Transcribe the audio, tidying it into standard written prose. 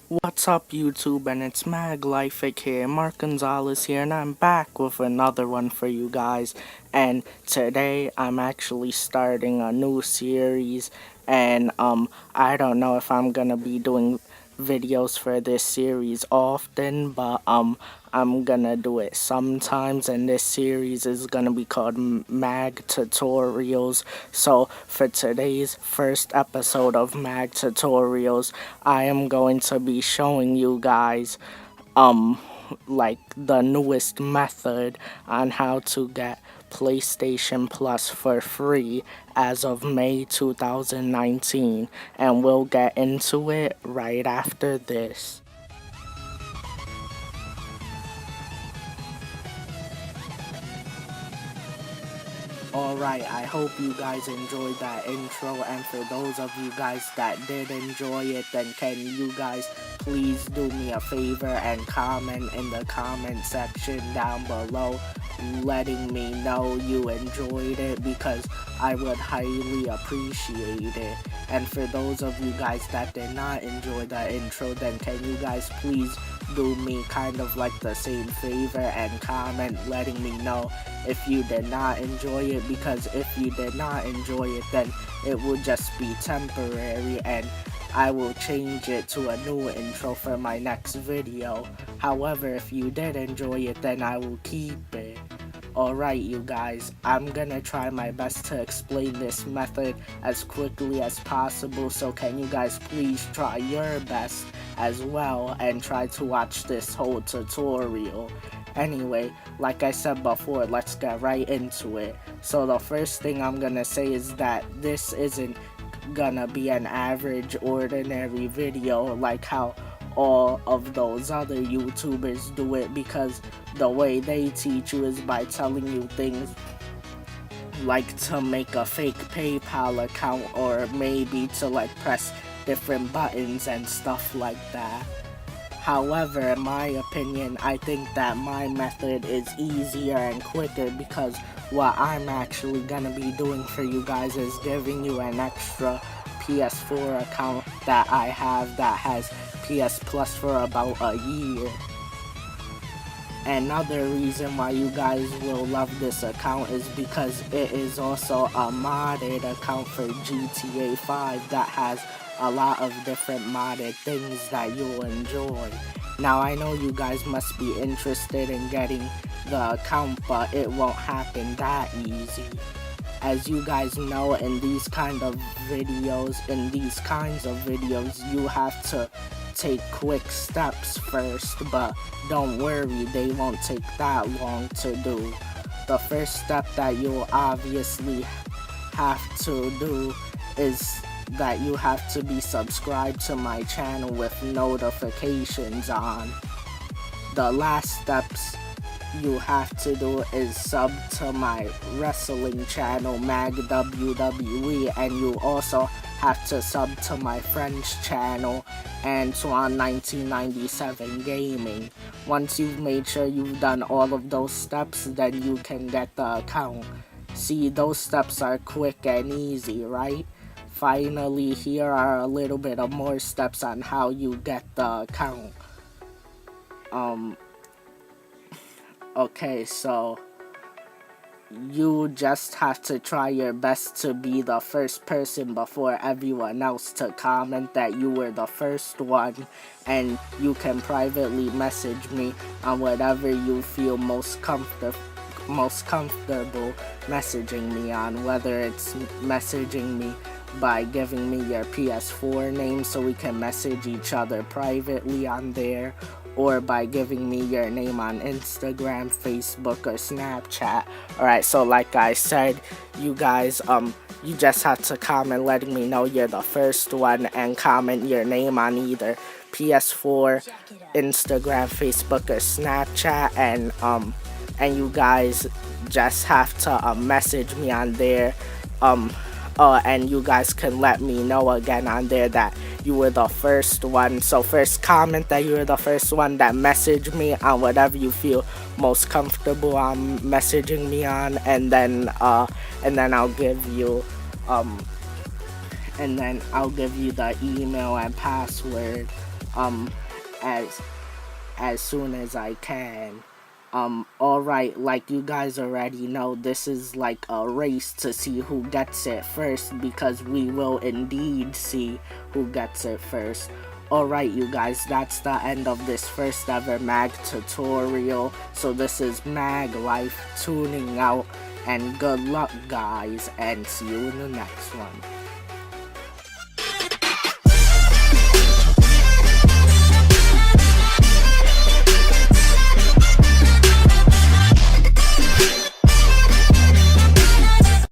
What's up YouTube, and it's M.A.G here, Mark Gonzalez here, and I'm back with another one for you guys. And today I'm actually starting a new series, and I don't know if I'm gonna be doing videos for this series often, but I'm gonna do it sometimes, and this series is gonna be called M.A.G Tutorials. So for today's first episode of M.A.G Tutorials, I am going to be showing you guys like the newest method on how to get PlayStation Plus for free as of May 2019, and we'll get into it right after this. Alright, I hope you guys enjoyed that intro, and for those of you guys that did enjoy it, then can you guys please do me a favor and comment in the comment section down below letting me know you enjoyed it, because I would highly appreciate it. And for those of you guys that did not enjoy the intro, then can you guys please do me kind of like the same favor and comment letting me know if you did not enjoy it, because if you did not enjoy it, then it will just be temporary and I will change it to a new intro for my next video. However, if you did enjoy it, then I will keep it. Alright you guys, I'm gonna try my best to explain this method as quickly as possible, so can you guys please try your best as well and try to watch this whole tutorial. Anyway, like I said before, let's get right into it. So the first thing I'm gonna say is that this isn't gonna be an average ordinary video like how all of those other YouTubers do it, because the way they teach you is by telling you things like to make a fake PayPal account, or maybe to like press different buttons and stuff like that. However, in my opinion, I think that my method is easier and quicker, because what I'm actually gonna be doing for you guys is giving you an extra PS4 account that I have that has PS Plus for about a year. Another reason why you guys will love this account is because it is also a modded account for GTA 5 that has a lot of different modded things that you'll enjoy. Now I know you guys must be interested in getting the account, but it won't happen that easy. As you guys know, in these kinds of videos, you have to take quick steps first, but don't worry, they won't take that long to do. The first step that you'll obviously have to do is that you have to be subscribed to my channel with notifications on. The last steps you have to do is sub to my wrestling channel, M.A.G WWE, and you also have to sub to my French channel, Antoine 1997 Gaming. Once you've made sure you've done all of those steps, then you can get the account. See, those steps are quick and easy, right? Finally, here are a little bit of more steps on how you get the account. Okay, so you just have to try your best to be the first person before everyone else to comment that you were the first one, and you can privately message me on whatever you feel most comfortable messaging me on, whether it's messaging me by giving me your PS4 name so we can message each other privately on there, or by giving me your name on Instagram, Facebook, or Snapchat. Alright, so like I said, you guys, you just have to comment letting me know you're the first one, and comment your name on either PS4, Instagram, Facebook, or Snapchat, and you guys just have to message me on there, and you guys can let me know again on there that you were the first one. So first comment that you were the first one, that message me on whatever you feel most comfortable on messaging me on, and then I'll give you the email and password um as as soon as I can. Alright, like you guys already know, this is like a race to see who gets it first, because we will indeed see who gets it first. Alright you guys, that's the end of this first ever MAG tutorial. So this is MAG Life tuning out, and good luck guys, and see you in the next one.